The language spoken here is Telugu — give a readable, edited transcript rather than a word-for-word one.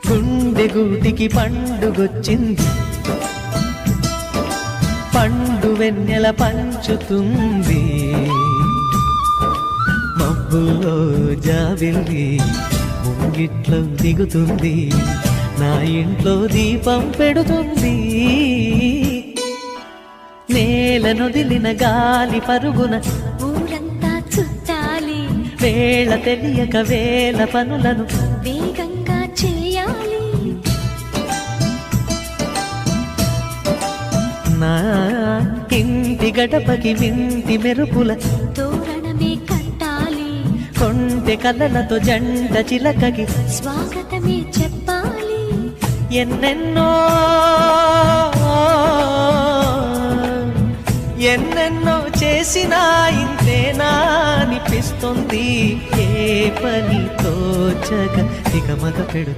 గుండె గూటికి పండుగొచ్చింది, పండు వెన్నెల పంచుతుంది. మబ్బుల్లో జాబిల్లి ముంగిట్లో దిగుతుంది, నా ఇంట్లో దీపం పెడుతుంది. నేలనొదిలిన గాలి పరుగున ఊరంతా చుట్టాలి, వేళ తెలియక వేల పనులను వేగంగా చేయాలి. నా ఇంటి గడపకి వింటి మెరుపుల తోరణమే కట్టాలి, కొంటె కలలతో జంట చిలకకి స్వాగతమే చెప్పాలి. ఎన్నెన్నో ఎన్నెన్నో చేసినా ఇంతేనా అనిపిస్తుంది. ఏ పని తోచక ఇక మగ పెడుతుంది.